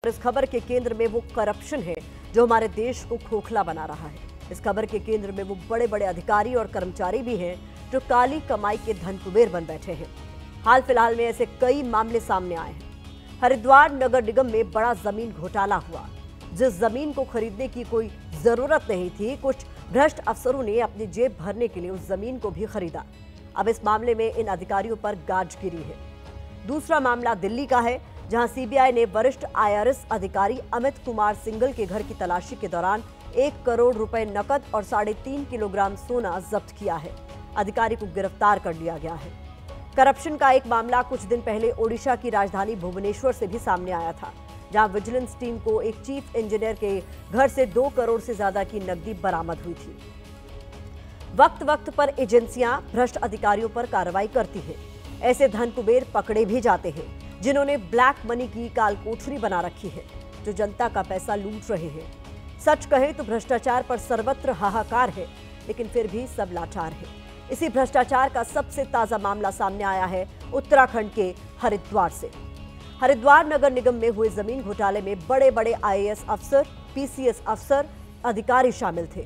इस खबर के केंद्र में वो करप्शन है जो हमारे देश को खोखला बना रहा है। इस खबर के केंद्र में वो बड़े बड़े अधिकारी और कर्मचारी भी हैं जो काली कमाई के धन कुबेर बन बैठे हैं। हाल फिलहाल में ऐसे कई मामले सामने आए हैं। हरिद्वार नगर निगम में बड़ा जमीन घोटाला हुआ। जिस जमीन को खरीदने की कोई जरूरत नहीं थी, कुछ भ्रष्ट अफसरों ने अपनी जेब भरने के लिए उस जमीन को भी खरीदा। अब इस मामले में इन अधिकारियों पर गाज गिरी है। दूसरा मामला दिल्ली का है, जहां सीबीआई ने वरिष्ठ IRS अधिकारी अमित कुमार सिंघल के घर की तलाशी के दौरान 1 करोड़ रुपए नकद और 3.5 किलोग्राम सोना जब्त किया है। अधिकारी को गिरफ्तार कर लिया गया है। करप्शन का एक मामला कुछ दिन पहले ओडिशा की राजधानी भुवनेश्वर से भी सामने आया था, जहां विजिलेंस टीम को एक चीफ इंजीनियर के घर से 2 करोड़ से ज्यादा की नकदी बरामद हुई थी। वक्त वक्त पर एजेंसियां भ्रष्ट अधिकारियों पर कार्रवाई करती हैं। ऐसे धन कुबेर पकड़े भी जाते हैं जिन्होंने ब्लैक मनी की कालकोठरी बना रखी है, जो जनता का पैसा लूट रहे हैं। सच कहें तो भ्रष्टाचार पर सर्वत्र हाहाकार है, लेकिन फिर भी सब लाचार है। इसी भ्रष्टाचार का सबसे ताजा मामला सामने आया है उत्तराखंड के हरिद्वार से। हरिद्वार नगर निगम में हुए जमीन घोटाले में बड़े बड़े IAS अफसर, PCS अफसर, अधिकारी शामिल थे।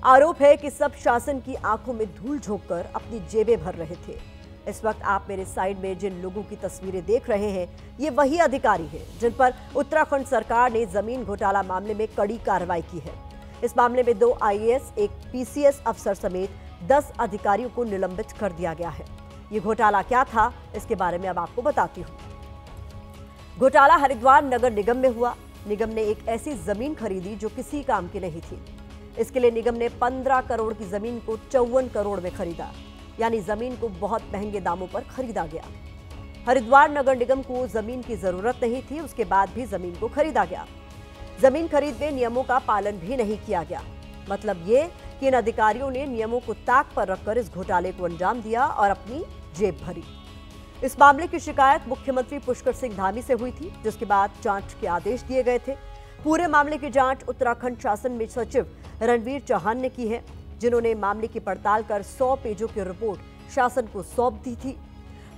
आरोप है कि सब शासन की आंखों में धूल झोंककर अपनी जेबें भर रहे थे। इस वक्त आप मेरे साइड में जिन लोगों की तस्वीरें देख रहे हैं, ये वही अधिकारी हैं जिन पर उत्तराखंड सरकार ने जमीन घोटाला मामले में कड़ी कार्रवाई की है। इस मामले में 2 IAS, एक PCS अफसर समेत 10 अधिकारियों को निलंबित कर दिया गया है। ये घोटाला क्या था, इसके बारे में अब आपको बताती हूँ। घोटाला हरिद्वार नगर निगम में हुआ। निगम ने एक ऐसी जमीन खरीदी जो किसी काम की नहीं थी। इसके लिए निगम ने 15 करोड़ की जमीन को 54 करोड़ में खरीदा, यानी जमीन को बहुत महंगे दामों पर खरीदा गया। हरिद्वार नगर निगम को जमीन की जरूरत नहीं थी, उसके बाद भी जमीन को खरीदा गया। जमीन खरीद में नियमों का पालन भी नहीं किया गया। मतलब ये कि इन अधिकारियों ने नियमों को ताक पर रखकर इस घोटाले को अंजाम दिया और अपनी जेब भरी। इस मामले की शिकायत मुख्यमंत्री पुष्कर सिंह धामी से हुई थी, जिसके बाद जांच के आदेश दिए गए थे। पूरे मामले की जांच उत्तराखंड शासन में सचिव रणवीर चौहान ने की है, जिन्होंने मामले की पड़ताल कर 100 पेजों की रिपोर्ट शासन को सौंप दी थी,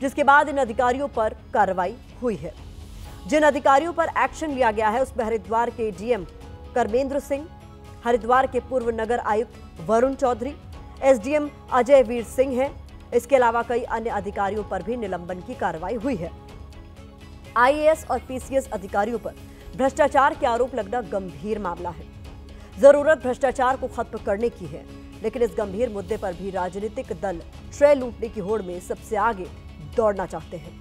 जिसके बाद इन अधिकारियों पर कार्रवाई हुई है। जिन अधिकारियों पर एक्शन लिया गया है उसमें हरिद्वार के DM कर्मेंद्र सिंह, हरिद्वार के पूर्व नगर आयुक्त वरुण चौधरी, SDM अजय वीर सिंह हैं। इसके अलावा कई अन्य अधिकारियों पर भी निलंबन की कार्रवाई हुई है। IAS और PCS अधिकारियों पर भ्रष्टाचार के आरोप लगना गंभीर मामला है। जरूरत भ्रष्टाचार को खत्म करने की है, लेकिन इस गंभीर मुद्दे पर भी राजनीतिक दल श्रेय लूटने की होड़ में सबसे आगे दौड़ना चाहते हैं।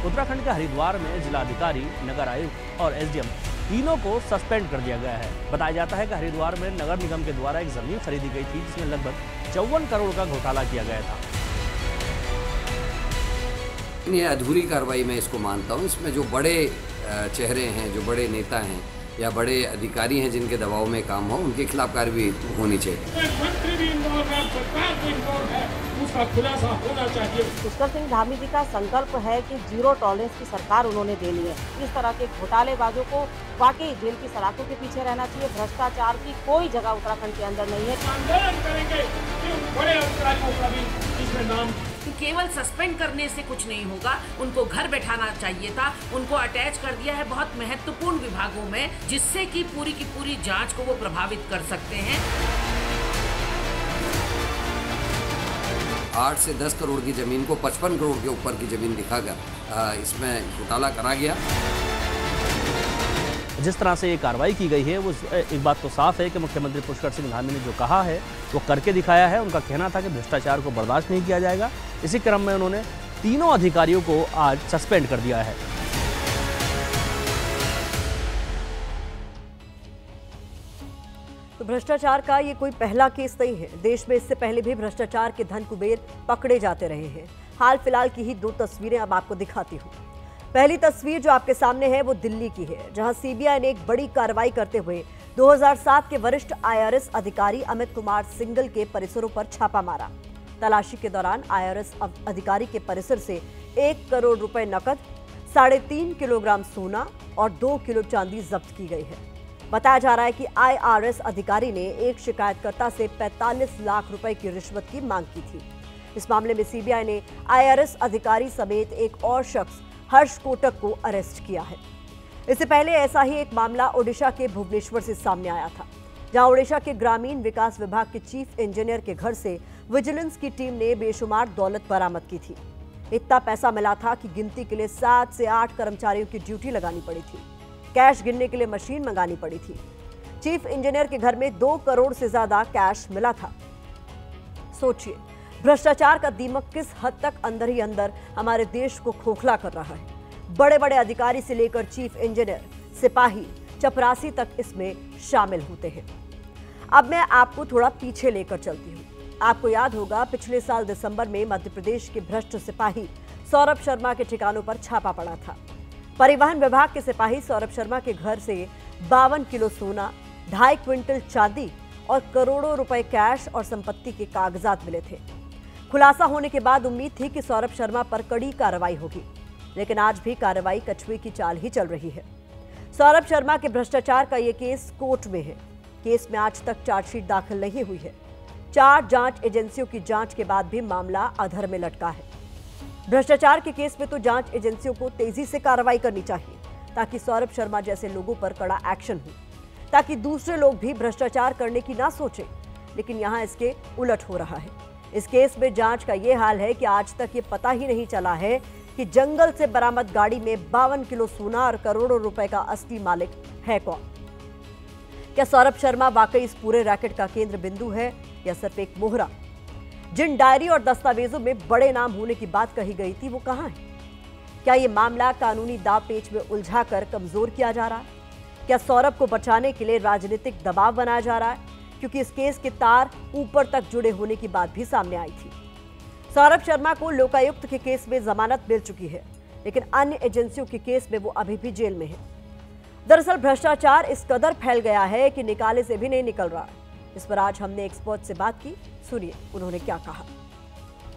उत्तराखंड के हरिद्वार में जिलाधिकारी, नगर आयुक्त और SDM तीनों को सस्पेंड कर दिया गया है। बताया जाता है कि हरिद्वार में नगर निगम के द्वारा एक जमीन खरीदी गई थी, जिसमें लगभग 54 करोड़ का घोटाला किया गया था। ये अधूरी कार्रवाई मैं इसको मानता हूँ। इसमें जो बड़े चेहरे हैं, जो बड़े नेता हैं या बड़े अधिकारी हैं जिनके दबाव में काम हो, उनके खिलाफ कार्रवाई होनी चाहिए। मंत्री भी इन्वॉल्व है, सरकार भी इन्वॉल्व है, उसका खुलासा होना चाहिए। पुष्कर सिंह धामी जी का संकल्प है कि 0 टॉलरेंस की सरकार उन्होंने देनी है। इस तरह के घोटालेबाजों को वाकई जेल की सलाखों के पीछे रहना चाहिए। भ्रष्टाचार की कोई जगह उत्तराखंड के अंदर नहीं है। आंदोलन करेंगे कि बड़े अधिकारियों का भी इसमें नाम। केवल सस्पेंड करने से कुछ नहीं होगा, उनको घर बैठाना चाहिए था। उनको अटैच कर दिया है बहुत महत्वपूर्ण विभागों में, जिससे कि पूरी की पूरी जांच को वो प्रभावित कर सकते हैं। 8 से 10 करोड़ की जमीन को 55 करोड़ के ऊपर की जमीन दिखाकर इसमें घोटाला करा गया। जिस तरह से ये कार्रवाई की गई है, वो एक बात तो साफ है कि मुख्यमंत्री पुष्कर सिंह धामी ने जो कहा है वो करके दिखाया है। उनका कहना था कि भ्रष्टाचार को बर्दाश्त नहीं किया जाएगा। इसी क्रम में उन्होंने तीनों अधिकारियों को आज सस्पेंड कर दिया है। तो भ्रष्टाचार का ये कोई पहला केस नहीं है। देश में इससे पहले भी भ्रष्टाचार के धन कुबेर पकड़े जाते रहे हैं। हाल फिलहाल की ही 2 तस्वीरें अब आपको दिखाती हूँ। पहली तस्वीर जो आपके सामने है वो दिल्ली की है, जहां सीबीआई ने एक बड़ी कार्रवाई करते हुए 2007 के वरिष्ठ IRS अधिकारी अमित कुमार सिंघल के परिसरों पर छापा मारा। तलाशी के दौरान IRS अधिकारी के परिसर से 1 करोड़ रुपए नकद, 3.5 किलोग्राम सोना और 2 किलो चांदी जब्त की गई है। बताया जा रहा है कि IRS अधिकारी ने एक शिकायतकर्ता से 45 लाख रुपए की रिश्वत की मांग की थी। इस मामले में सीबीआई ने IRS अधिकारी समेत एक और शख्स हर्ष कोटक को अरेस्ट किया है। इससे पहले ऐसा ही एक मामला ओडिशा के भुवनेश्वर से सामने आया था, जहां ओडिशा के ग्रामीण विकास विभाग के चीफ इंजीनियर के घर से विजिलेंस की टीम ने बेशुमार दौलत बरामद की थी। इतना पैसा मिला था कि गिनती के लिए 7 से 8 कर्मचारियों की ड्यूटी लगानी पड़ी थी। कैश गिनने के लिए मशीन मंगानी पड़ी थी। चीफ इंजीनियर के घर में 2 करोड़ से ज्यादा कैश मिला था। सोचिए, भ्रष्टाचार का दीमक किस हद तक अंदर ही अंदर हमारे देश को खोखला कर रहा है। बड़े बड़े अधिकारी से लेकर चीफ इंजीनियर, सिपाही, चपरासी तक इसमें शामिल होते हैं। अब मैं आपको थोड़ा पीछे लेकर चलती हूँ। आपको याद होगा, पिछले साल दिसंबर में मध्य प्रदेश के भ्रष्ट सिपाही सौरभ शर्मा के ठिकानों पर छापा पड़ा था। परिवहन विभाग के सिपाही सौरभ शर्मा के घर से 52 किलो सोना, 2.5 क्विंटल चांदी और करोड़ों रुपए कैश और संपत्ति के कागजात मिले थे। खुलासा होने के बाद उम्मीद थी कि सौरभ शर्मा पर कड़ी कार्रवाई होगी, लेकिन आज भी कार्रवाई कछुए की चाल ही चल रही है। सौरभ शर्मा के भ्रष्टाचार का ये केस कोर्ट में है। केस में आज तक चार्जशीट दाखिल नहीं हुई है। 4 जांच एजेंसियों की जांच के बाद भी मामला अधर में लटका है। भ्रष्टाचार के केस में तो जांच एजेंसियों को तेजी से कार्रवाई करनी चाहिए, ताकि सौरभ शर्मा जैसे लोगों पर कड़ा एक्शन हो, ताकि दूसरे लोग भी भ्रष्टाचार करने की ना सोचें। लेकिन यहाँ इसके उलट हो रहा है। इस केस में जांच का ये हाल है कि आज तक ये पता ही नहीं चला है कि जंगल से बरामद गाड़ी में 52 किलो सोना और करोड़ों रुपए का असली मालिक है कौन। क्या सौरभ शर्मा वाकई इस पूरे रैकेट का केंद्र बिंदु है या सिर्फ एक मोहरा? जिन डायरी और दस्तावेजों में बड़े नाम होने की बात कही गई थी, वो कहां है? क्या ये मामला कानूनी दांवपेच में उलझाकर कमजोर किया जा रहा है? क्या सौरभ को बचाने के लिए राजनीतिक दबाव बनाया जा रहा है? क्योंकि इस केस के तार ऊपर तक जुड़े होने की बात भी सामने आई थी। सौरभ शर्मा को लोकायुक्त के केस में जमानत मिल चुकी है, लेकिन अन्य एजेंसियों के केस में वो अभी भी जेल में है। दरअसल भ्रष्टाचार इस कदर फैल गया है कि निकाले से भी नहीं निकल रहा। इस पर आज हमने एक्सपर्ट से बात की, सुनिए उन्होंने क्या कहा।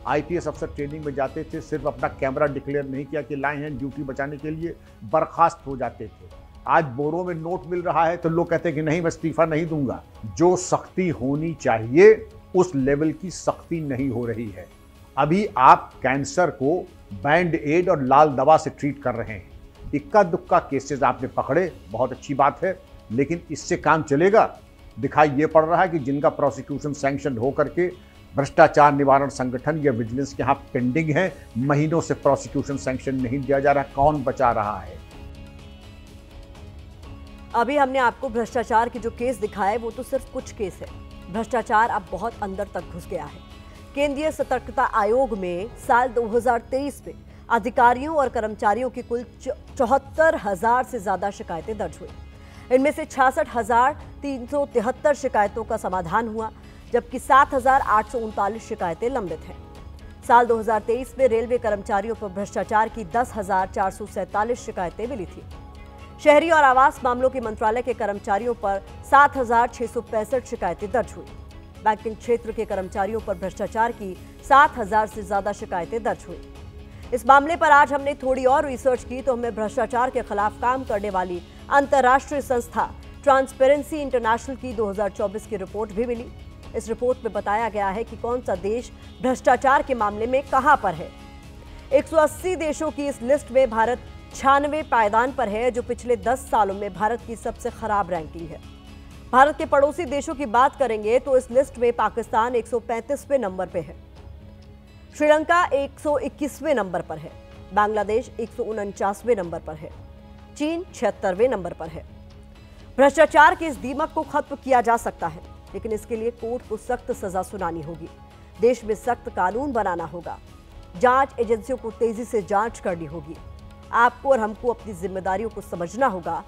IPS अफसर ट्रेनिंग में जाते थे, सिर्फ अपना कैमरा डिक्लेयर नहीं किया कि लाए हैं ड्यूटी बचाने के लिए, बर्खास्त हो जाते थे। आज बोरों में नोट मिल रहा है तो लोग कहते हैं कि नहीं, मैं इस्तीफा नहीं दूंगा। जो सख्ती होनी चाहिए उस लेवल की सख्ती नहीं हो रही है। अभी आप कैंसर को बैंड एड और लाल दवा से ट्रीट कर रहे हैं। इक्का दुक्का केसेस आपने पकड़े, बहुत अच्छी बात है, लेकिन इससे काम चलेगा? दिखाई ये पड़ रहा है कि जिनका प्रोसिक्यूशन सैंक्शन हो करके भ्रष्टाचार निवारण संगठन या विजिलेंस के यहाँ पेंडिंग है, महीनों से प्रोसिक्यूशन सैंक्शन नहीं दिया जा रहा। कौन बचा रहा है? अभी हमने आपको भ्रष्टाचार के जो केस दिखाए वो तो सिर्फ कुछ केस है। भ्रष्टाचार अब बहुत अंदर तक घुस गया है। केंद्रीय सतर्कता आयोग में साल 2023 में अधिकारियों और कर्मचारियों की कुल 74,000 से ज्यादा शिकायतें दर्ज हुई। इनमें से 66,373 शिकायतों का समाधान हुआ, जबकि 7,839 शिकायतें लंबित हैं। साल 2023 में रेलवे कर्मचारियों पर भ्रष्टाचार की 10,447 शिकायतें मिली थी। शहरी और आवास मामलों के मंत्रालय के कर्मचारियों पर 7,665 शिकायतें दर्ज हुई। बैंकिंग क्षेत्र के कर्मचारियों पर भ्रष्टाचार की 7,000 से ज्यादा शिकायतें दर्ज हुई। इस मामले पर आज हमने थोड़ी और रिसर्च की तो हमें भ्रष्टाचार के खिलाफ काम करने वाली अंतर्राष्ट्रीय संस्था ट्रांसपेरेंसी इंटरनेशनल की 2024 की रिपोर्ट भी मिली। इस रिपोर्ट में बताया गया है कि कौन सा देश भ्रष्टाचार के मामले में कहां पर है। 180 देशों की इस लिस्ट में भारत 96वें पायदान पर है, जो पिछले 10 सालों में भारत की सबसे खराब रैंकिंग है। भारत के पड़ोसी देशों की बात करेंगे तो इस लिस्ट में पाकिस्तान 135वें नंबर पे है, श्रीलंका 121वें नंबर पर है, बांग्लादेश 149वें नंबर पर है, चीन 76वें नंबर पर है। भ्रष्टाचार के इस दीमक को खत्म किया जा सकता है, लेकिन इसके लिए कोर्ट को सख्त सजा सुनानी होगी, देश में सख्त कानून बनाना होगा, जांच एजेंसियों को तेजी से जांच करनी होगी। आपको और हमको अपनी जिम्मेदारियों को समझना होगा।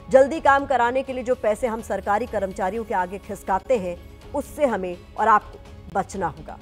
जल्दी काम कराने के लिए जो पैसे हम सरकारी कर्मचारियों के आगे खिसकाते हैं, उससे हमें और आपको बचना होगा।